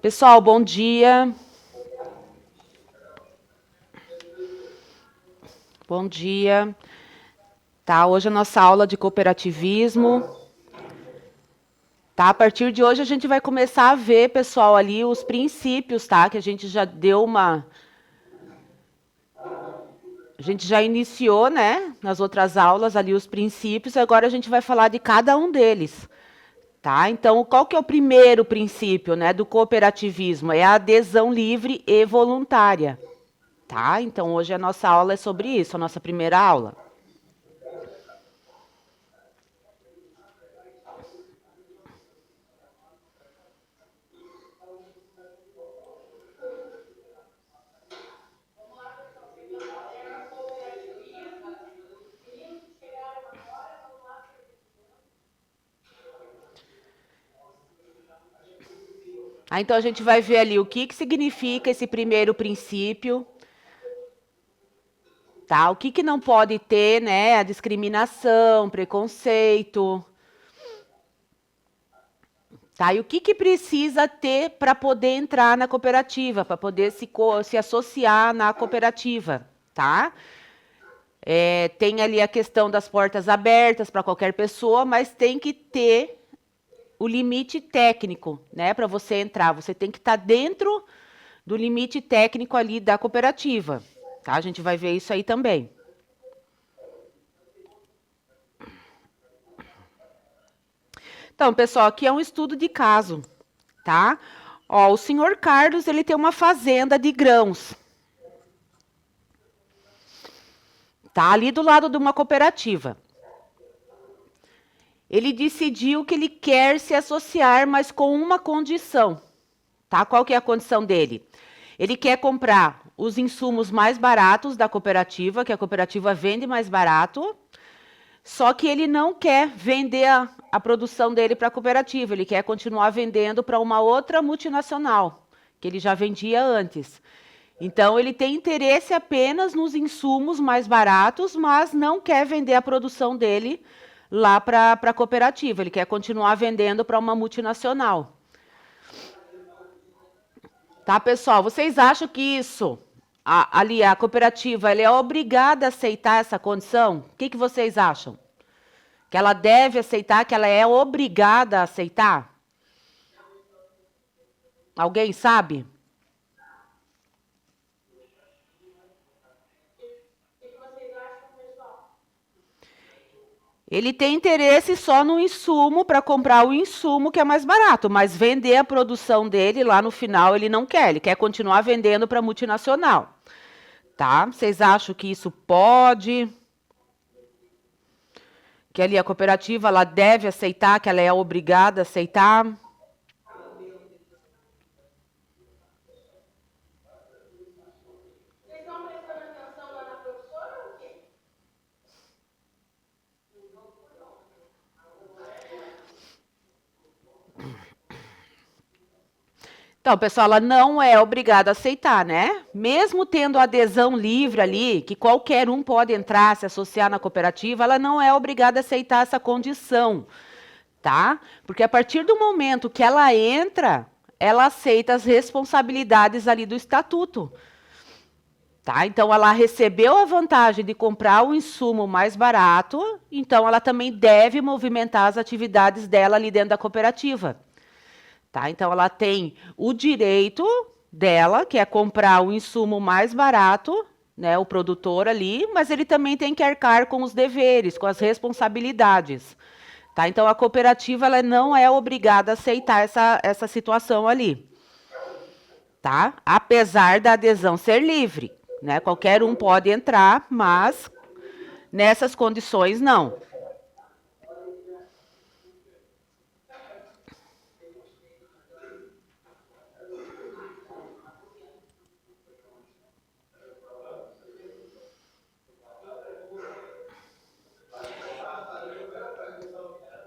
Pessoal, bom dia. Bom dia. Tá, hoje é a nossa aula de cooperativismo. Tá, a partir de hoje a gente vai começar a ver, pessoal, ali os princípios, tá? Que a gente já deu uma... A gente já iniciou, né, nas outras aulas ali os princípios, agora a gente vai falar de cada um deles. Tá? Então, qual que é o primeiro princípio, né, do cooperativismo? É a adesão livre e voluntária. Tá? Então, hoje a nossa aula é sobre isso, a nossa primeira aula. Então, a gente vai ver ali o que significa esse primeiro princípio. Tá? O que não pode ter, né? A discriminação, preconceito. Tá? E o que precisa ter para poder entrar na cooperativa, para poder se associar na cooperativa, tá? Tem ali a questão das portas abertas para qualquer pessoa, mas tem que ter o limite técnico, né? Para você entrar, você tem que estar dentro do limite técnico ali da cooperativa, tá? A gente vai ver isso aí também. Então, pessoal, aqui é um estudo de caso, tá? Ó, o senhor Carlos, ele tem uma fazenda de grãos. Tá ali do lado de uma cooperativa. Ele decidiu que ele quer se associar, mas com uma condição. Tá? Qual que é a condição dele? Ele quer comprar os insumos mais baratos da cooperativa, que a cooperativa vende mais barato, só que ele não quer vender a produção dele para a cooperativa, ele quer continuar vendendo para uma outra multinacional, que ele já vendia antes. Então, ele tem interesse apenas nos insumos mais baratos, mas não quer vender a produção dele lá para a cooperativa, ele quer continuar vendendo para uma multinacional. Tá, pessoal? Vocês acham que isso, ali, a cooperativa, ela é obrigada a aceitar essa condição? O que vocês acham? Que ela deve aceitar, que ela é obrigada a aceitar? Alguém sabe? Ele tem interesse só no insumo, para comprar o insumo que é mais barato, mas vender a produção dele lá no final ele não quer, ele quer continuar vendendo para a multinacional. Tá? Vocês acham que isso pode? Que ali a cooperativa ela deve aceitar, que ela é obrigada a aceitar? Então, pessoal, ela não é obrigada a aceitar, né? Mesmo tendo adesão livre ali, que qualquer um pode entrar, se associar na cooperativa, ela não é obrigada a aceitar essa condição, tá? Porque a partir do momento que ela entra, ela aceita as responsabilidades ali do estatuto. Tá? Então, ela recebeu a vantagem de comprar o insumo mais barato, então ela também deve movimentar as atividades dela ali dentro da cooperativa. Tá? Então, ela tem o direito dela, que é comprar o insumo mais barato, né, o produtor ali, mas ele também tem que arcar com os deveres, com as responsabilidades. Tá? Então, a cooperativa ela não é obrigada a aceitar essa situação ali. Tá? Apesar da adesão ser livre. Né? Qualquer um pode entrar, mas nessas condições não.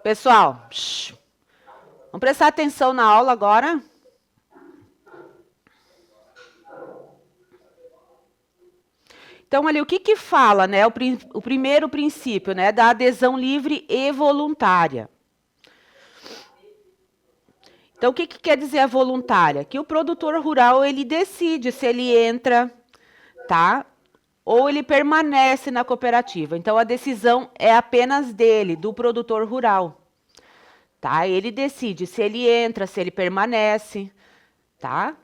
Pessoal, vamos prestar atenção na aula agora. Então, ali, o que fala, né? O primeiro princípio, né? Da adesão livre e voluntária. Então, o que quer dizer a voluntária? Que o produtor rural, ele decide se ele entra, tá? Ou ele permanece na cooperativa. Então, a decisão é apenas dele, do produtor rural, tá? Ele decide se ele entra, se ele permanece, tá?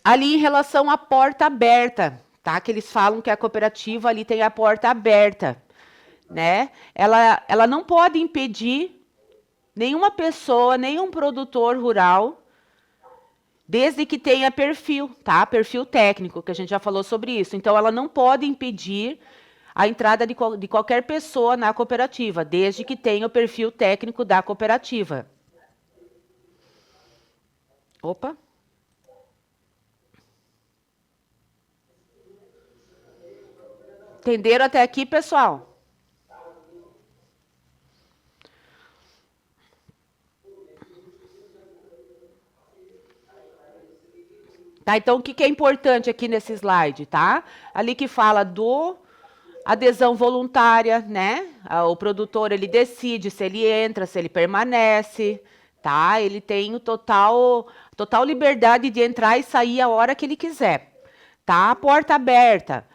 Ali em relação à porta aberta, tá? Que eles falam que a cooperativa ali tem a porta aberta, né? Ela não pode impedir nenhuma pessoa, nenhum produtor rural, desde que tenha perfil, tá? Perfil técnico, que a gente já falou sobre isso. Então, ela não pode impedir a entrada de qualquer pessoa na cooperativa, desde que tenha o perfil técnico da cooperativa. Opa. Entenderam até aqui, pessoal? Tá, então, o que é importante aqui nesse slide, tá? Ali que fala do adesão voluntária, né? O produtor, ele decide se ele entra, se ele permanece, tá? Ele tem total liberdade de entrar e sair a hora que ele quiser, tá? A porta aberta,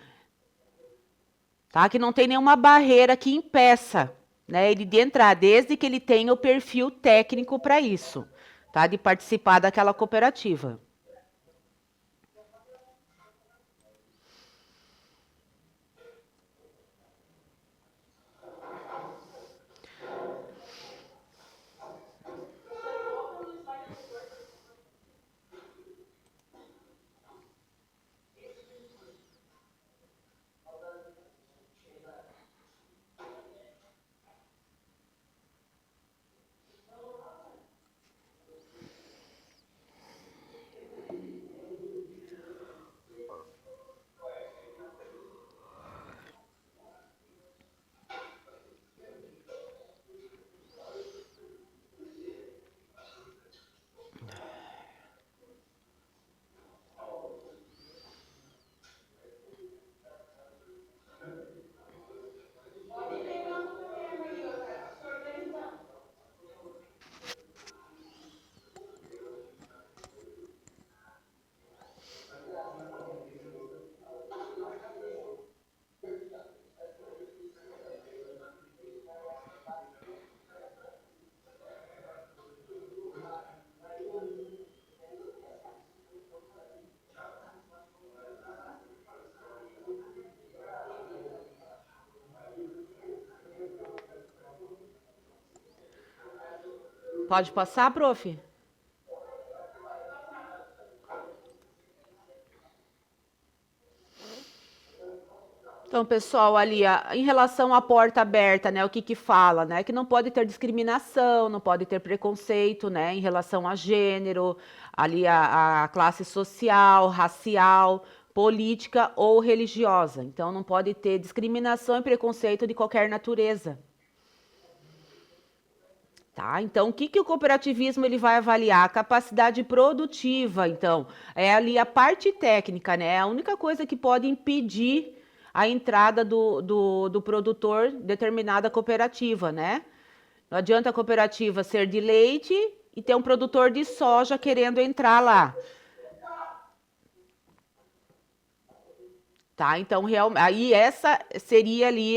tá? Que não tem nenhuma barreira que impeça, né, ele de entrar, desde que ele tenha o perfil técnico para isso, tá? De participar daquela cooperativa. Pode passar, prof? Então, pessoal, ali, em relação à porta aberta, né, o que fala, né, que não pode ter discriminação, não pode ter preconceito, né, em relação a gênero, ali a classe social, racial, política ou religiosa. Então, não pode ter discriminação e preconceito de qualquer natureza. Tá? Então, o que o cooperativismo ele vai avaliar? A capacidade produtiva, então, é ali a parte técnica, né? É a única coisa que pode impedir a entrada do produtor em determinada cooperativa, né? Não adianta a cooperativa ser de leite e ter um produtor de soja querendo entrar lá. Tá? Então, aí essa seria ali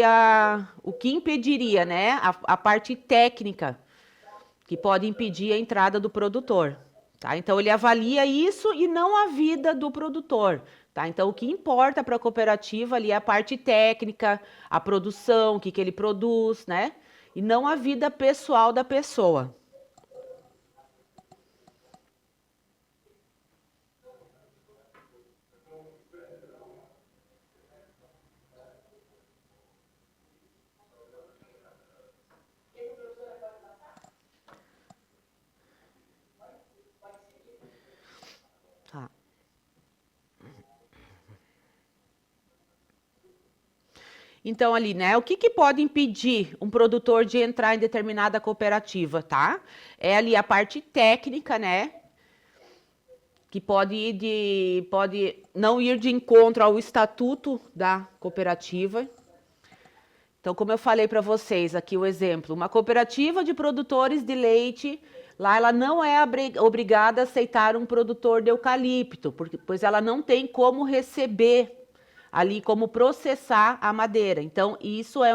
o que impediria, né? A parte técnica que pode impedir a entrada do produtor. Tá? Então, ele avalia isso e não a vida do produtor. Tá? Então, o que importa para a cooperativa ali é a parte técnica, a produção, o que ele produz, né? E não a vida pessoal da pessoa. Tá. Então, ali, né? O que pode impedir um produtor de entrar em determinada cooperativa, tá? É ali a parte técnica, né? Que pode não ir de encontro ao estatuto da cooperativa. Então, como eu falei para vocês aqui o exemplo, uma cooperativa de produtores de leite, lá ela não é obrigada a aceitar um produtor de eucalipto, pois ela não tem como receber ali, como processar a madeira. Então, isso é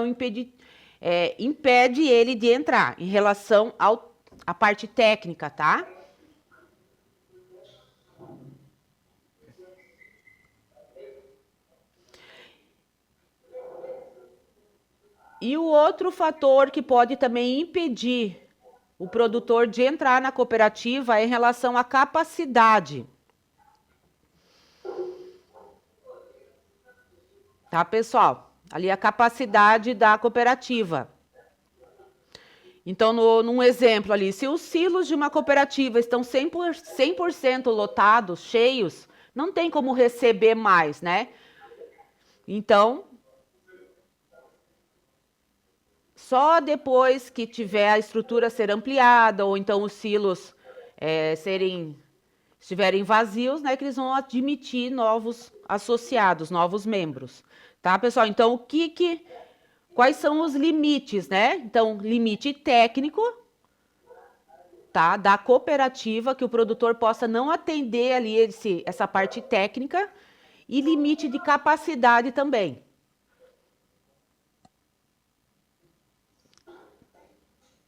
impede ele de entrar em relação à parte técnica, tá? E o outro fator que pode também impedir o produtor de entrar na cooperativa é em relação à capacidade. Tá, pessoal? Ali a capacidade da cooperativa. Então, num exemplo ali, se os silos de uma cooperativa estão 100% lotados, cheios, não tem como receber mais, né? Então, só depois que tiver a estrutura ser ampliada, ou então os silos estiverem vazios, né, que eles vão admitir novos associados, novos membros. Tá, pessoal? Então, quais são os limites, né? Então, limite técnico, tá, da cooperativa, que o produtor possa não atender ali essa parte técnica, e limite de capacidade também.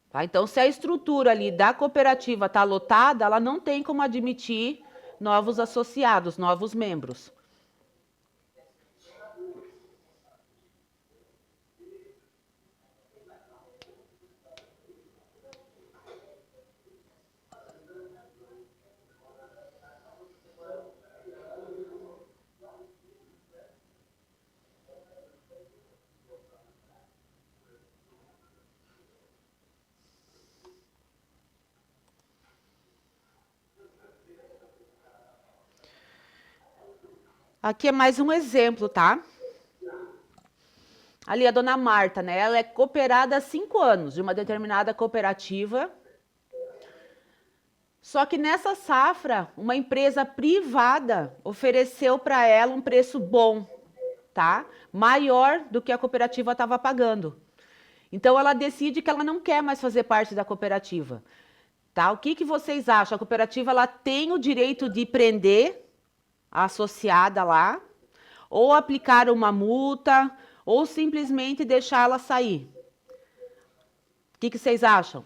Tá? Então, se a estrutura ali da cooperativa está lotada, ela não tem como admitir novos associados, novos membros. Aqui é mais um exemplo, tá? Ali a dona Marta, né? Ela é cooperada há 5 anos de uma determinada cooperativa. Só que nessa safra, uma empresa privada ofereceu para ela um preço bom, tá? Maior do que a cooperativa estava pagando. Então ela decide que ela não quer mais fazer parte da cooperativa. Tá? O que vocês acham? A cooperativa ela tem o direito de prender a associada lá, ou aplicar uma multa, ou simplesmente deixá-la sair? O que vocês acham?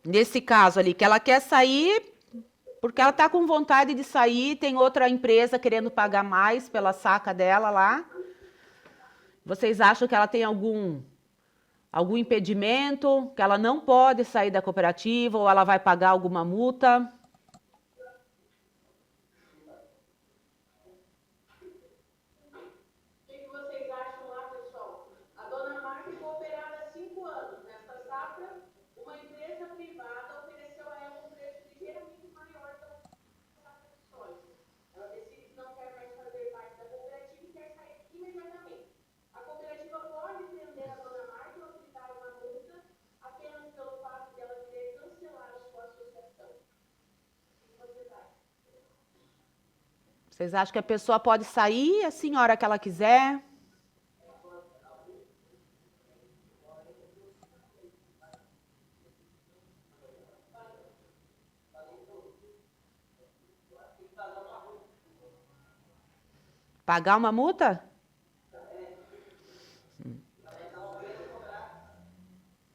Nesse caso ali, que ela quer sair porque ela está com vontade de sair, tem outra empresa querendo pagar mais pela saca dela lá. Vocês acham que ela tem algum impedimento, que ela não pode sair da cooperativa, ou ela vai pagar alguma multa? Vocês acham que a pessoa pode sair assim a hora que ela quiser? Pagar uma multa?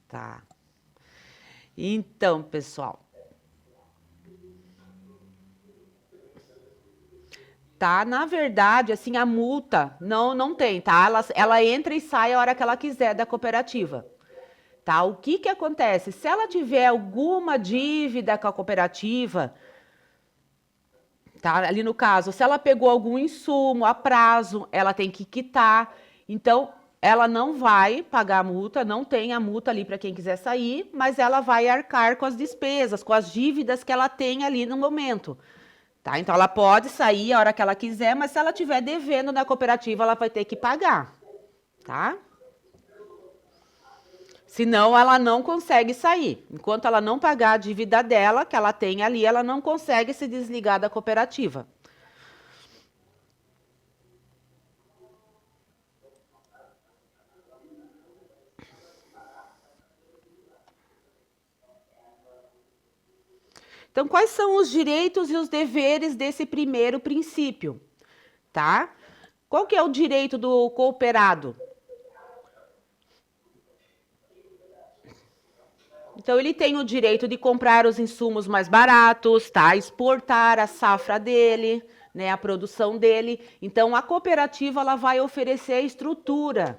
Tá. Então, pessoal. Tá, na verdade, assim, a multa não tem, tá? Ela entra e sai a hora que ela quiser da cooperativa. Tá? O que acontece? Se ela tiver alguma dívida com a cooperativa, tá? Ali no caso, se ela pegou algum insumo a prazo, ela tem que quitar. Então, ela não vai pagar a multa, não tem a multa ali para quem quiser sair, mas ela vai arcar com as despesas, com as dívidas que ela tem ali no momento. Tá? Então, ela pode sair a hora que ela quiser, mas se ela estiver devendo na cooperativa, ela vai ter que pagar. Tá? Senão, ela não consegue sair. Enquanto ela não pagar a dívida dela, que ela tem ali, ela não consegue se desligar da cooperativa. Então, quais são os direitos e os deveres desse primeiro princípio, tá? Qual que é o direito do cooperado? Então, ele tem o direito de comprar os insumos mais baratos, tá? Exportar a safra dele, né? A produção dele. Então, a cooperativa, ela vai oferecer a estrutura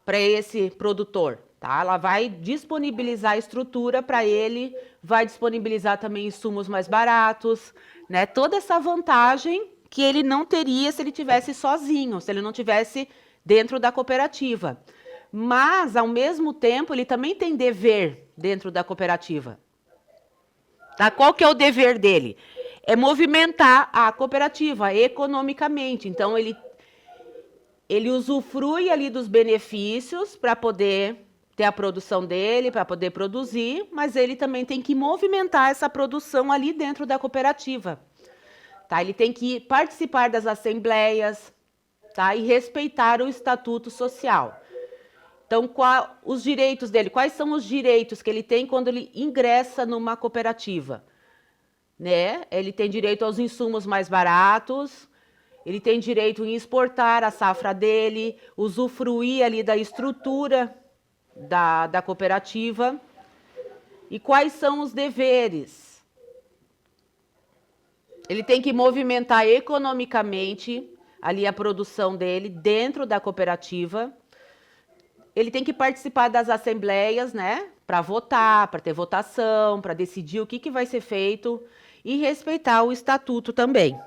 para esse produtor, tá? Ela vai disponibilizar a estrutura para ele, vai disponibilizar também insumos mais baratos, né? Toda essa vantagem que ele não teria se ele tivesse sozinho, se ele não tivesse dentro da cooperativa. Mas, ao mesmo tempo, ele também tem dever dentro da cooperativa. Tá? Qual que é o dever dele? É movimentar a cooperativa economicamente. Então, ele usufrui ali dos benefícios para poder ter a produção dele, para poder produzir, mas ele também tem que movimentar essa produção ali dentro da cooperativa. Tá? Ele tem que participar das assembleias, tá? E respeitar o estatuto social. Então, os direitos dele? Quais são os direitos que ele tem quando ele ingressa numa cooperativa? Né? Ele tem direito aos insumos mais baratos, ele tem direito em exportar a safra dele, usufruir ali da estrutura da cooperativa. E quais são os deveres? Ele tem que movimentar economicamente ali a produção dele dentro da cooperativa. Ele tem que participar das assembleias, né? Para votar, para ter votação, para decidir o que vai ser feito e respeitar o estatuto também.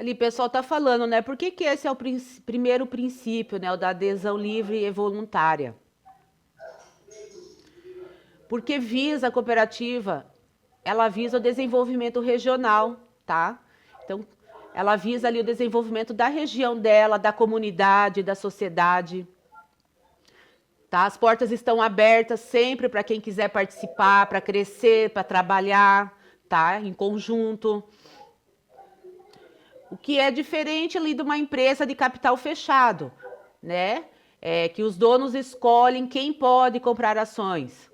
Ali, o pessoal está falando, né? Por que esse é o primeiro princípio, né? O da adesão livre e voluntária? Porque visa a cooperativa, ela visa o desenvolvimento regional, tá? Então, ela visa ali o desenvolvimento da região dela, da comunidade, da sociedade. Tá? As portas estão abertas sempre para quem quiser participar, para crescer, para trabalhar, tá? Em conjunto. O que é diferente ali de uma empresa de capital fechado, né? É que os donos escolhem quem pode comprar ações.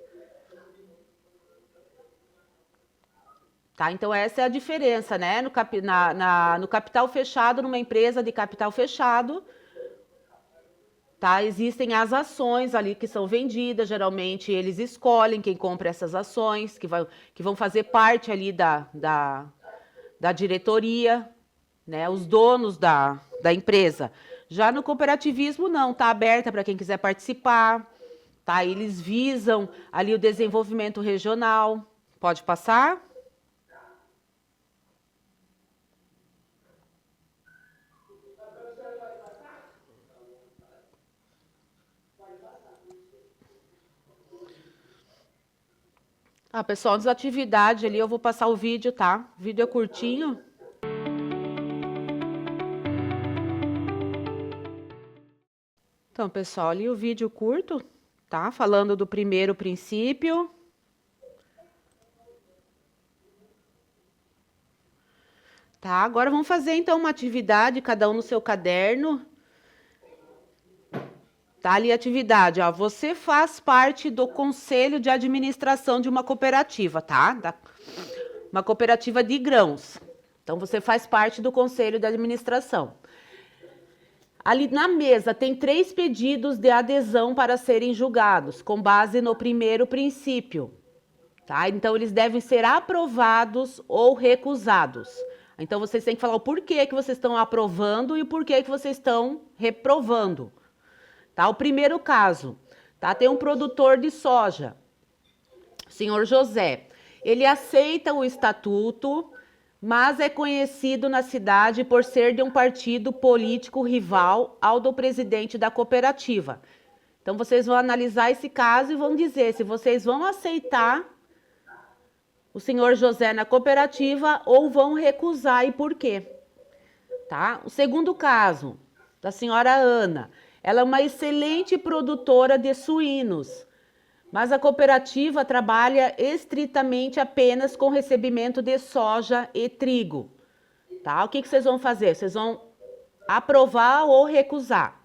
Tá? Então, essa é a diferença, né? No capital fechado, numa empresa de capital fechado, tá? Existem as ações ali que são vendidas, geralmente eles escolhem quem compra essas ações, que vão fazer parte ali da diretoria, né? Os donos da empresa. Já no cooperativismo, não, tá aberta para quem quiser participar, tá? Eles visam ali o desenvolvimento regional. Pode passar? Ah, pessoal, antes da atividade ali, eu vou passar o vídeo, tá? O vídeo é curtinho. Então, pessoal, ali o vídeo curto, tá? Falando do primeiro princípio. Tá, agora vamos fazer então uma atividade, cada um no seu caderno. Tá ali a atividade, ó. Você faz parte do conselho de administração de uma cooperativa, tá? Uma cooperativa de grãos. Então, você faz parte do conselho de administração. Ali na mesa tem 3 pedidos de adesão para serem julgados, com base no primeiro princípio, tá? Então, eles devem ser aprovados ou recusados. Então, vocês têm que falar o porquê que vocês estão aprovando e o porquê que vocês estão reprovando. Tá? O primeiro caso, tá? Tem um produtor de soja. senhor José, ele aceita o estatuto, mas é conhecido na cidade por ser de um partido político rival ao do presidente da cooperativa. Então, vocês vão analisar esse caso e vão dizer se vocês vão aceitar o senhor José na cooperativa ou vão recusar e por quê. Tá? O segundo caso, da senhora Ana, ela é uma excelente produtora de suínos, mas a cooperativa trabalha estritamente apenas com recebimento de soja e trigo. Tá? O que vocês vão fazer? Vocês vão aprovar ou recusar?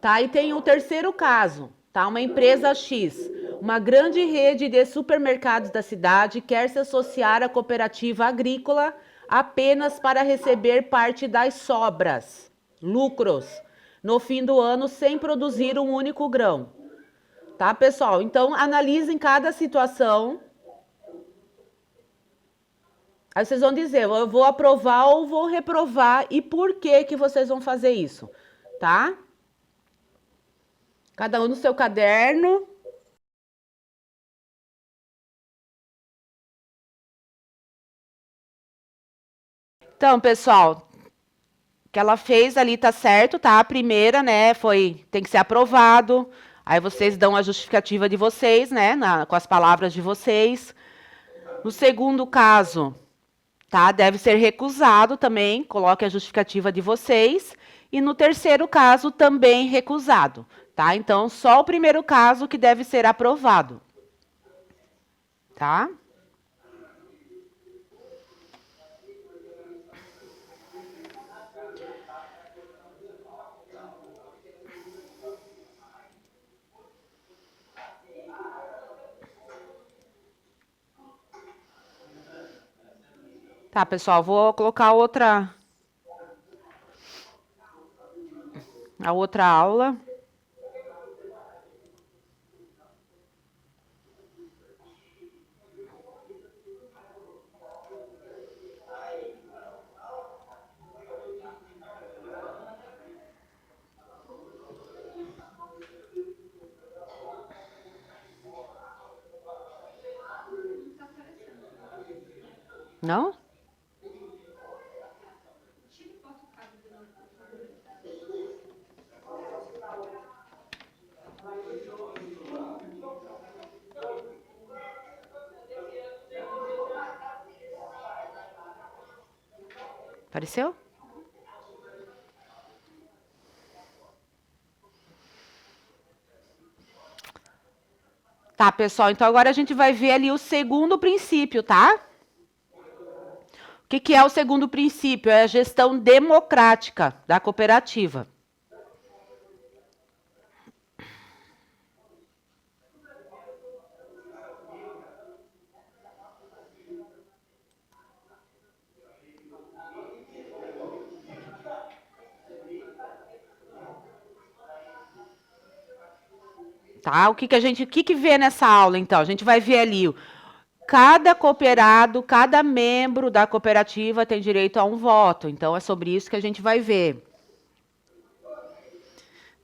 Tá? E tem o terceiro caso, tá? Uma empresa X, uma grande rede de supermercados da cidade quer se associar à cooperativa agrícola apenas para receber parte das sobras, lucros, no fim do ano sem produzir um único grão. Tá, pessoal? Então, analisem cada situação. Aí vocês vão dizer, eu vou aprovar ou vou reprovar e por que que vocês vão fazer isso, tá? Cada um no seu caderno. Então, pessoal, o que ela fez ali tá certo, tá? A primeira, né, tem que ser aprovado. Aí vocês dão a justificativa de vocês, né, com as palavras de vocês. No segundo caso, tá? Deve ser recusado também, coloque a justificativa de vocês. E no terceiro caso, também recusado, tá? Então, só o primeiro caso que deve ser aprovado, tá? Tá, pessoal, vou colocar a outra aula. Não? Apareceu? Tá, pessoal, então agora a gente vai ver ali o segundo princípio, tá? O que que é o segundo princípio? É a gestão democrática da cooperativa. Tá? O que que vê nessa aula, então? A gente vai ver ali, cada cooperado, cada membro da cooperativa tem direito a um voto. Então, é sobre isso que a gente vai ver.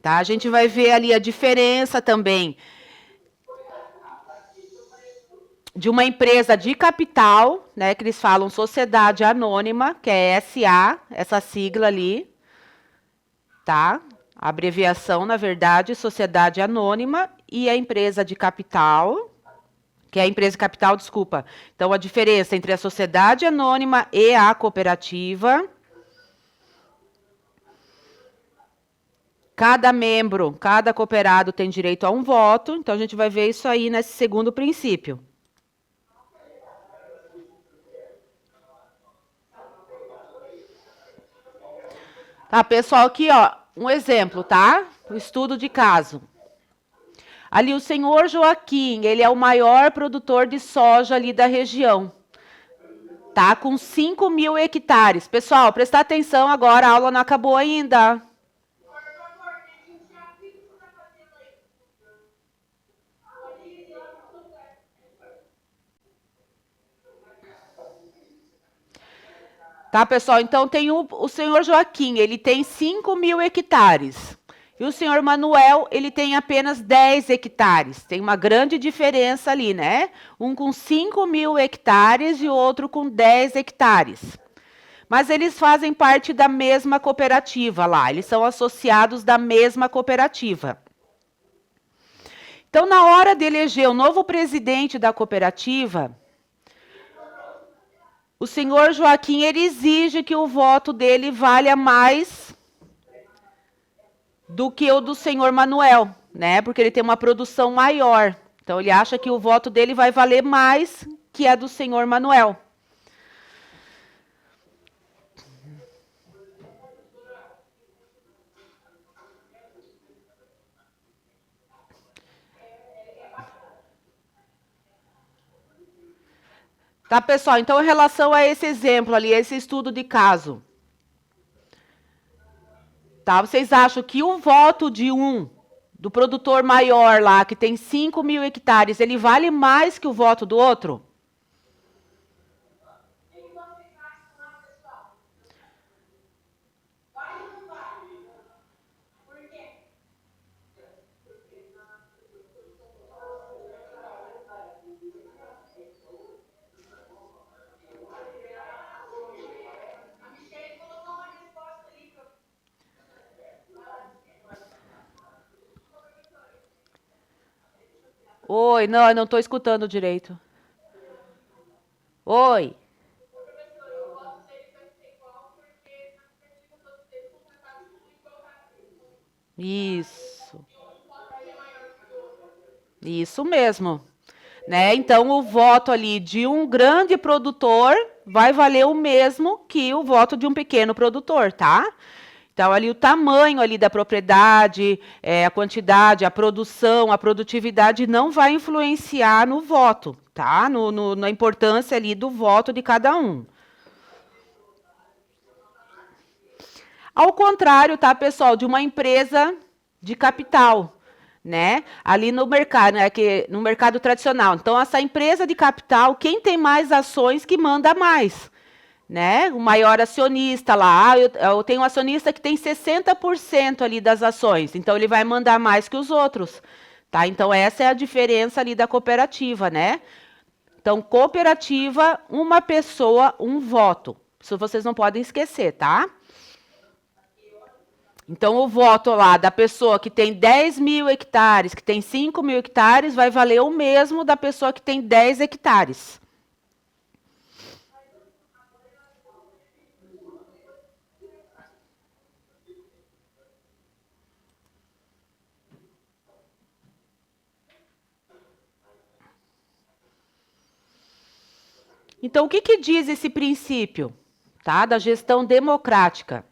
Tá? A gente vai ver ali a diferença também de uma empresa de capital, né, que eles falam sociedade anônima, que é SA, essa sigla ali, tá? A abreviação, na verdade, sociedade anônima, e a empresa de capital, que é a empresa de capital, desculpa. Então, a diferença entre a sociedade anônima e a cooperativa. Cada membro, cada cooperado tem direito a um voto, então a gente vai ver isso aí nesse segundo princípio. Tá, pessoal, aqui, ó, um exemplo, tá? O estudo de caso. Ali, o senhor Joaquim, ele é o maior produtor de soja ali da região. Tá com 5.000 hectares. Pessoal, prestar atenção agora, a aula não acabou ainda. Tá, pessoal? Então tem o senhor Joaquim, ele tem 5.000 hectares. E o senhor Manuel, ele tem apenas 10 hectares. Tem uma grande diferença ali, né? Um com 5.000 hectares e o outro com 10 hectares. Mas eles fazem parte da mesma cooperativa lá, eles são associados da mesma cooperativa. Então, na hora de eleger o novo presidente da cooperativa, o senhor Joaquim, ele exige que o voto dele valha mais do que o do senhor Manuel, né? Porque ele tem uma produção maior. Então, ele acha que o voto dele vai valer mais que a do senhor Manuel. Tá, pessoal? Então, em relação a esse exemplo ali, esse estudo de caso, tá? Vocês acham que o voto do produtor maior lá, que tem 5.000 hectares, ele vale mais que o voto do outro? Oi, não, eu não estou escutando direito. Oi. Isso. Isso mesmo. Né? Então, o voto ali de um grande produtor vai valer o mesmo que o voto de um pequeno produtor, tá? Então, ali o tamanho ali da propriedade, a quantidade, a produção, a produtividade não vai influenciar no voto, tá? Na importância ali do voto de cada um. Ao contrário, tá, pessoal, de uma empresa de capital, né? Ali no mercado, né, que no mercado tradicional. Então, essa empresa de capital, quem tem mais ações que manda mais, né? O maior acionista lá, eu tenho um acionista que tem 60% ali das ações, então ele vai mandar mais que os outros, tá? Então, essa é a diferença ali da cooperativa, né? Então, cooperativa, uma pessoa, um voto. Isso vocês não podem esquecer, tá? Então, o voto lá da pessoa que tem 10.000 hectares, que tem 5.000 hectares, vai valer o mesmo da pessoa que tem 10 hectares. Então, o que, que diz esse princípio, tá, da gestão democrática?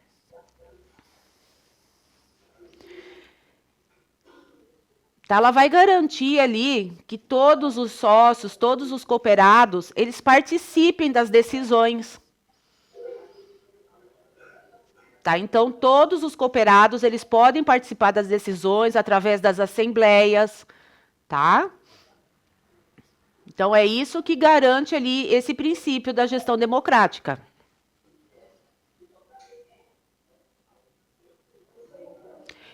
Tá, ela vai garantir ali que todos os sócios, todos os cooperados, eles participem das decisões. Tá? Então, todos os cooperados, eles podem participar das decisões através das assembleias, tá? Então, é isso que garante ali esse princípio da gestão democrática.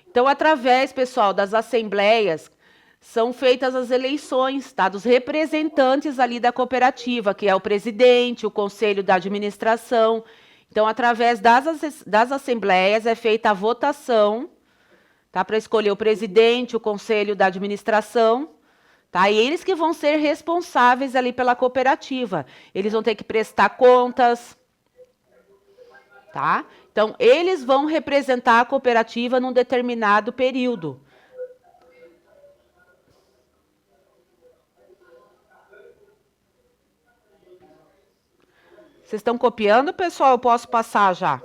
Então, através, pessoal, das assembleias, são feitas as eleições, tá? Dos representantes ali da cooperativa, que é o presidente, o conselho da administração. Então, através das assembleias é feita a votação, tá? Para escolher o presidente, o conselho da administração, tá? E eles que vão ser responsáveis ali pela cooperativa. Eles vão ter que prestar contas, tá? Então, eles vão representar a cooperativa num determinado período. Vocês estão copiando, pessoal? Eu posso passar já.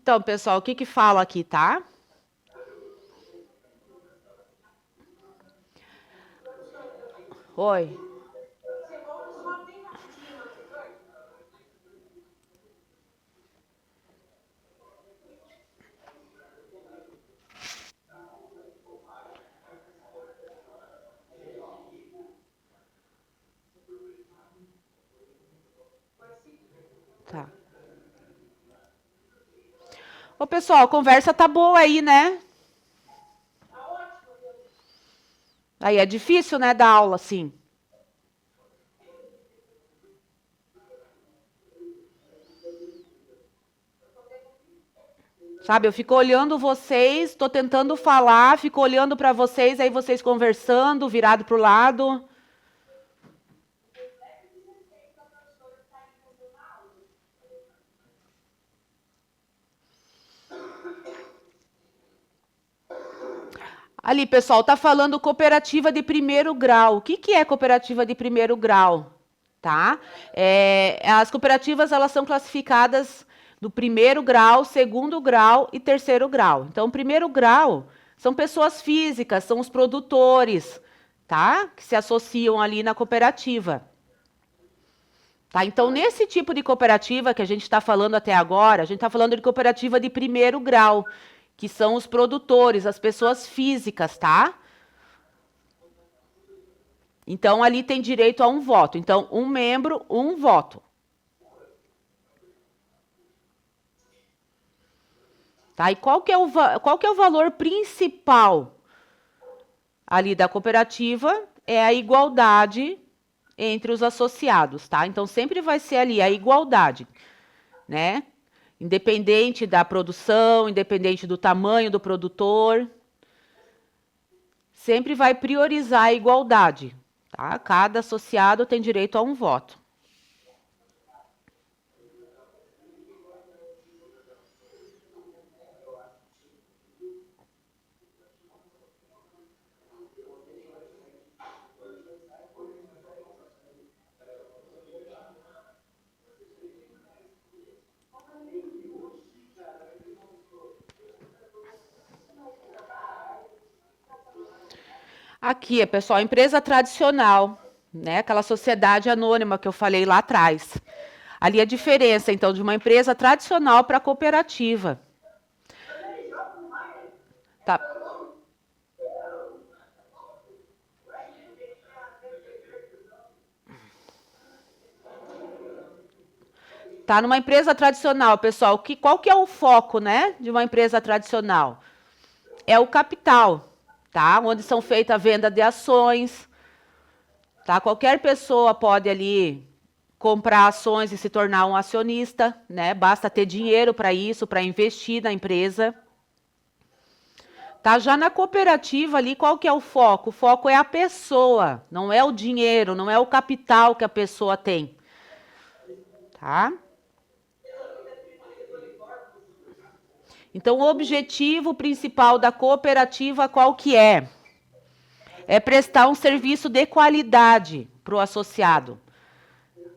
Então, pessoal, o que que fala aqui, tá? Oi. Tá. Ô, pessoal, a conversa tá boa aí, né? Aí é difícil, né, dar aula assim. Sabe, eu fico olhando vocês, estou tentando falar, fico olhando para vocês, aí vocês conversando, virado para o lado. Ali, pessoal, tá falando cooperativa de primeiro grau. O que que é cooperativa de primeiro grau? Tá? As cooperativas, elas são classificadas do primeiro grau, segundo grau e terceiro grau. Então, primeiro grau são pessoas físicas, são os produtores, tá? Que se associam ali na cooperativa. Tá? Então, nesse tipo de cooperativa que a gente está falando até agora, a gente está falando de cooperativa de primeiro grau, que são os produtores, as pessoas físicas, tá? Então, ali tem direito a um voto. Então, um membro, um voto. Tá? E qual que é o valor principal ali da cooperativa? É a igualdade entre os associados, tá? Então, sempre vai ser ali a igualdade, né? Independente da produção, independente do tamanho do produtor, sempre vai priorizar a igualdade, tá? Cada associado tem direito a um voto. Aqui, pessoal, empresa tradicional, né? Aquela sociedade anônima que eu falei lá atrás. Ali a diferença, então, de uma empresa tradicional para cooperativa. Tá. Tá numa empresa tradicional, pessoal. Qual que é o foco, né, de uma empresa tradicional? É o capital, tá? Onde são feitas a venda de ações, tá? Qualquer pessoa pode ali comprar ações e se tornar um acionista, né? Basta ter dinheiro para isso, para investir na empresa. Tá? Já na cooperativa ali, qual que é o foco? O foco é a pessoa, não é o dinheiro, não é o capital que a pessoa tem. Tá? Então, o objetivo principal da cooperativa qual que é? É prestar um serviço de qualidade para o associado.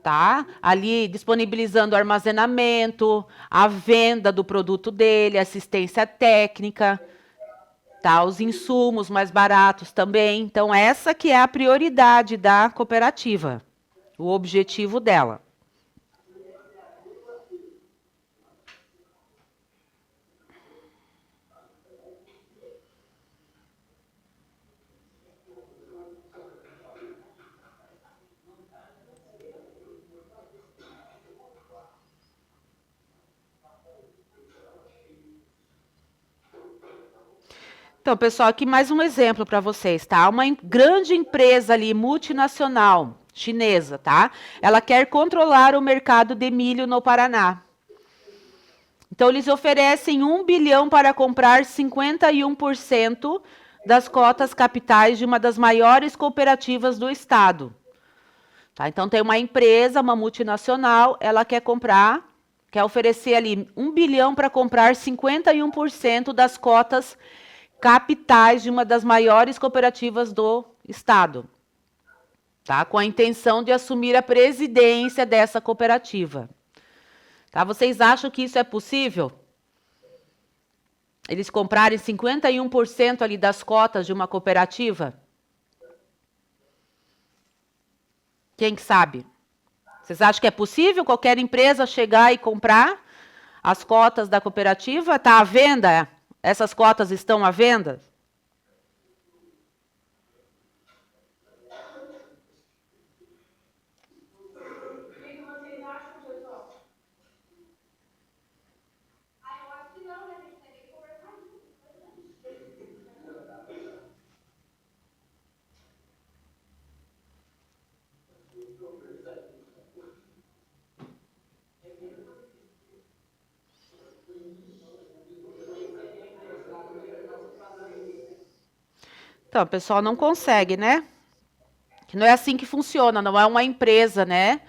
Tá? Ali disponibilizando o armazenamento, a venda do produto dele, assistência técnica, tá? Os insumos mais baratos também. Então, essa que é a prioridade da cooperativa, o objetivo dela. Então, pessoal, aqui mais um exemplo para vocês, tá? Uma grande empresa ali, multinacional, chinesa, tá? Ela quer controlar o mercado de milho no Paraná. Então, eles oferecem 1 bilhão para comprar 51% das cotas capitais de uma das maiores cooperativas do estado. Tá? Então, tem uma empresa, uma multinacional, ela quer comprar, quer oferecer ali 1 bilhão para comprar 51% das cotas capitais de uma das maiores cooperativas do estado, tá? Com a intenção de assumir a presidência dessa cooperativa. Tá? Vocês acham que isso é possível? Eles comprarem 51% ali das cotas de uma cooperativa? Quem que sabe? Vocês acham que é possível qualquer empresa chegar e comprar as cotas da cooperativa? Está à venda? Essas cotas estão à venda? Então, o pessoal não consegue, né? Que não é assim que funciona, não é uma empresa, né?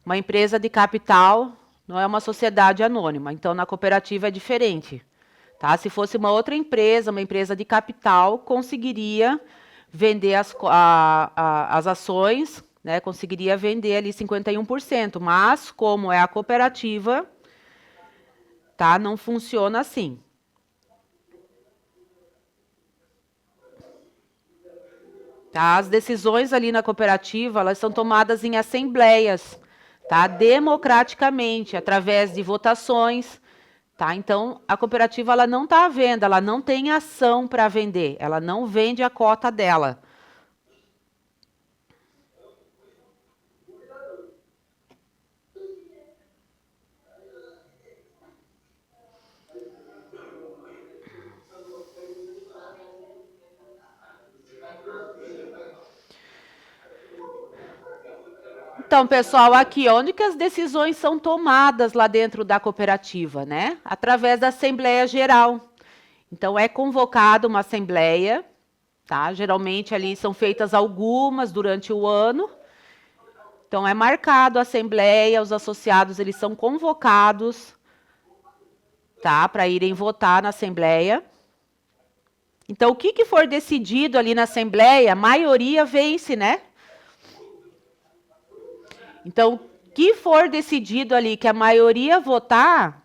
Uma empresa de capital, não é uma sociedade anônima. Então, na cooperativa é diferente. Tá? Se fosse uma outra empresa, uma empresa de capital, conseguiria vender as ações, né? Conseguiria vender ali 51%. Mas, como é a cooperativa, tá? Não funciona assim. Tá? As decisões ali na cooperativa, elas são tomadas em assembleias, tá? Democraticamente, através de votações, tá? Então, a cooperativa ela não está à venda, ela não tem ação para vender, ela não vende a cota dela. Então, pessoal, aqui, onde que as decisões são tomadas lá dentro da cooperativa, né? Através da Assembleia Geral. Então, é convocada uma assembleia, tá? Geralmente ali são feitas algumas durante o ano. Então, é marcado a assembleia, os associados, eles são convocados, tá? Para irem votar na assembleia. Então, o que for decidido ali na assembleia, a maioria vence, né? Então, o que for decidido ali, que a maioria votar,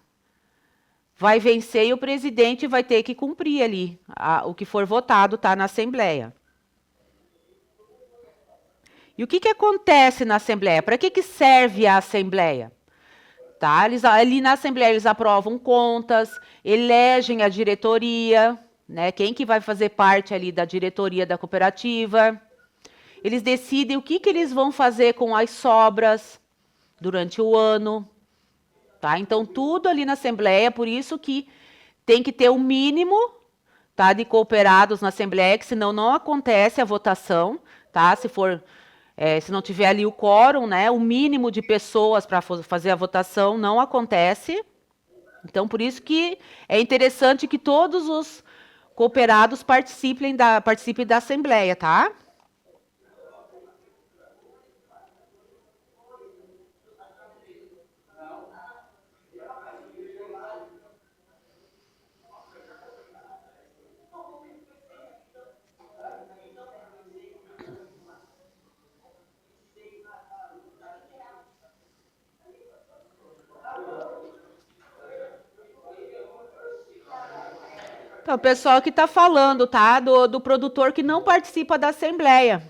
vai vencer e o presidente vai ter que cumprir ali. O que for votado está na Assembleia. E o que acontece na Assembleia? Para que serve a Assembleia? Tá? Ali na Assembleia eles aprovam contas, elegem a diretoria, né? Quem que vai fazer parte ali da diretoria da cooperativa. Eles decidem o que eles vão fazer com as sobras durante o ano. Tá? Então, tudo ali na Assembleia, por isso que tem que ter o mínimo, tá, de cooperados na Assembleia, que senão não acontece a votação, tá? Se não tiver ali o quórum, né, o mínimo de pessoas para fazer a votação não acontece. Então, por isso que é interessante que todos os cooperados participem da Assembleia, tá? Então, o pessoal que está falando, tá? Do produtor que não participa da Assembleia.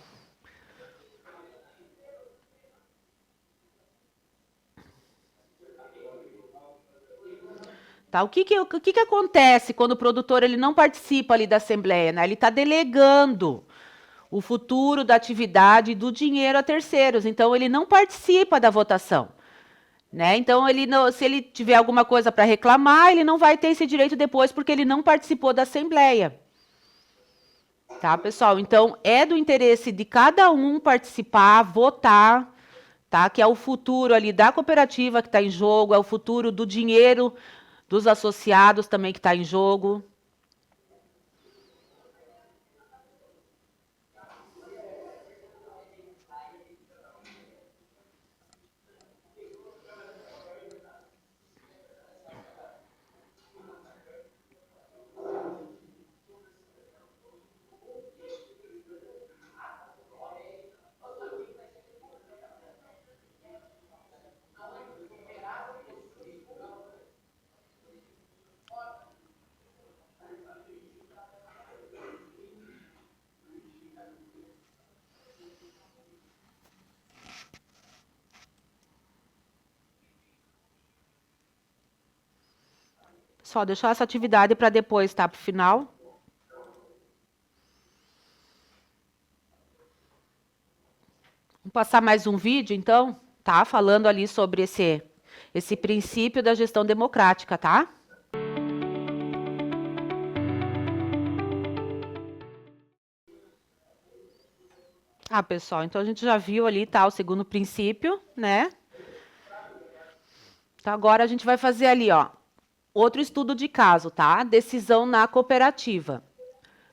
Tá? O que acontece quando o produtor ele não participa ali da Assembleia? Né? Ele está delegando o futuro da atividade e do dinheiro a terceiros. Então, ele não participa da votação. Né? Então, se ele tiver alguma coisa para reclamar, ele não vai ter esse direito depois, porque ele não participou da Assembleia. Tá, pessoal? Então, é do interesse de cada um participar, votar, tá? Que é o futuro ali da cooperativa que está em jogo, é o futuro do dinheiro dos associados também que está em jogo. Só deixar essa atividade para depois, tá? Para o final. Vamos passar mais um vídeo, então, tá? Falando ali sobre esse princípio da gestão democrática, tá? Ah, pessoal, então a gente já viu ali, tá? O segundo princípio, né? Então agora a gente vai fazer ali, ó, outro estudo de caso, tá? Decisão na cooperativa.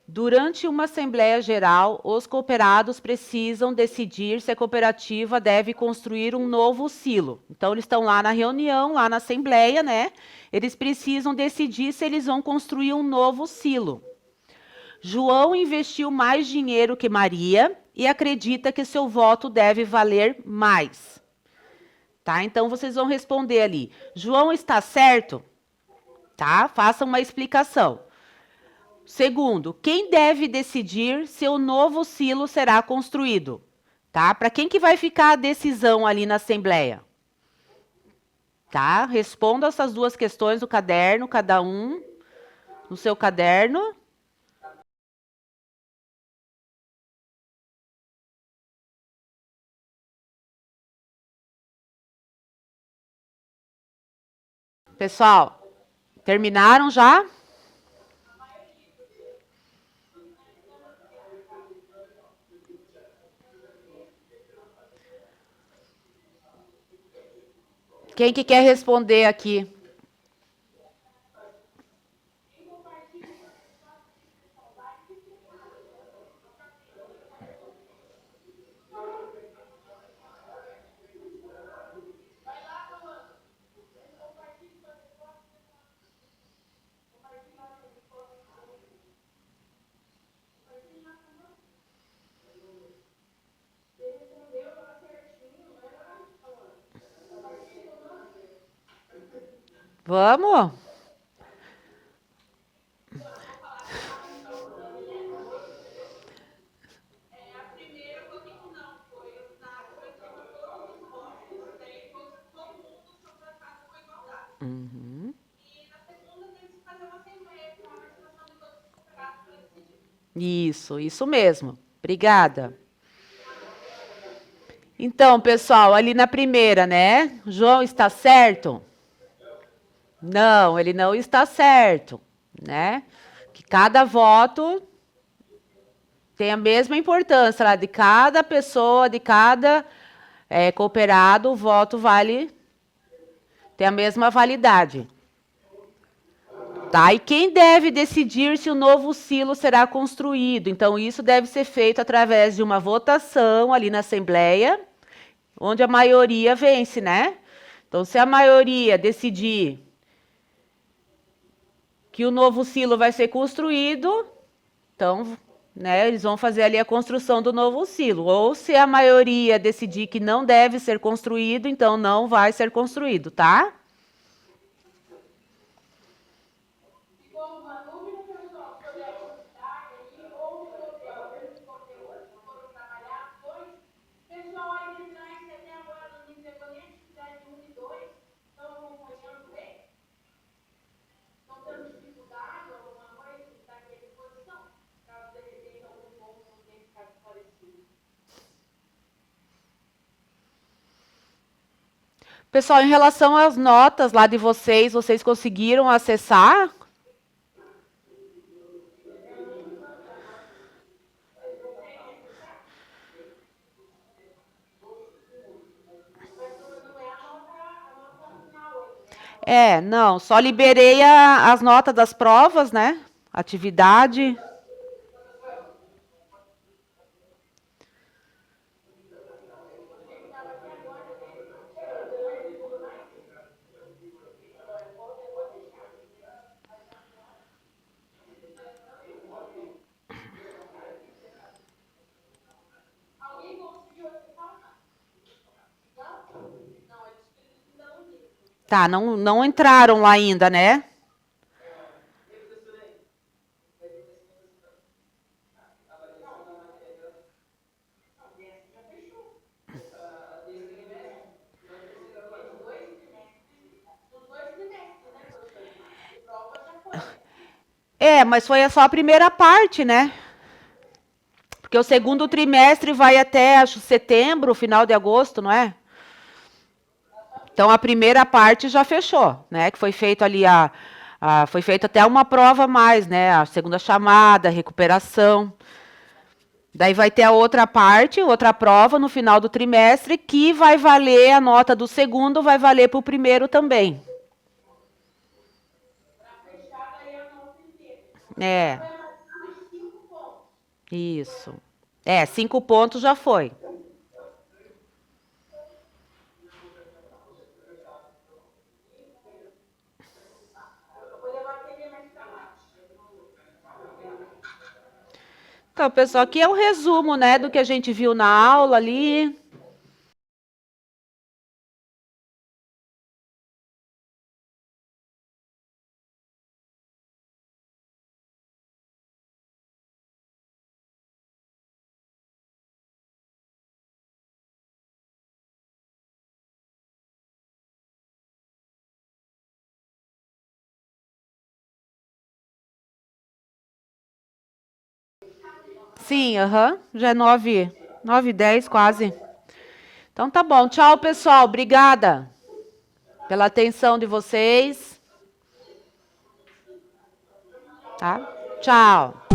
Durante uma Assembleia Geral, os cooperados precisam decidir se a cooperativa deve construir um novo silo. Então, eles estão lá na reunião, lá na Assembleia, né? Eles precisam decidir se eles vão construir um novo silo. João investiu mais dinheiro que Maria e acredita que seu voto deve valer mais. Tá? Então, vocês vão responder ali. João está certo? Tá? Façam uma explicação. Segundo, quem deve decidir se o novo silo será construído? Tá? Para quem que vai ficar a decisão ali na Assembleia? Tá? Responda essas duas questões no caderno, cada um no seu caderno. Pessoal, terminaram já? Quem que quer responder aqui? Vamos? Uhum. Isso mesmo. Obrigada. Então, pessoal, ali na primeira, né? João está certo? Não, ele não está certo, né? Que cada voto tem a mesma importância lá de cada pessoa, de cada cooperado, o voto tem a mesma validade. Tá? E quem deve decidir se o novo silo será construído? Então, isso deve ser feito através de uma votação ali na Assembleia, onde a maioria vence, né? Então, se a maioria decidir que o novo silo vai ser construído, então, né, eles vão fazer ali a construção do novo silo. Ou se a maioria decidir que não deve ser construído, então não vai ser construído, tá? Pessoal, em relação às notas lá de vocês, vocês conseguiram acessar? Não, só liberei as notas das provas, né? Atividade. Tá, não entraram lá ainda, né? Mas foi só a primeira parte, né? Porque o segundo trimestre vai até, acho, setembro, final de agosto, não é? Então a primeira parte já fechou, né? Que foi feito ali foi feita até uma prova a mais, né? A segunda chamada, recuperação. Daí vai ter a outra parte, outra prova no final do trimestre, que vai valer a nota do segundo, vai valer para o primeiro também. É, isso. 5 pontos já foi. Então, pessoal, aqui é um resumo, né, do que a gente viu na aula ali. Sim, aham, já é 9h10 quase. Então tá bom, tchau, pessoal, obrigada pela atenção de vocês, tá? Tchau.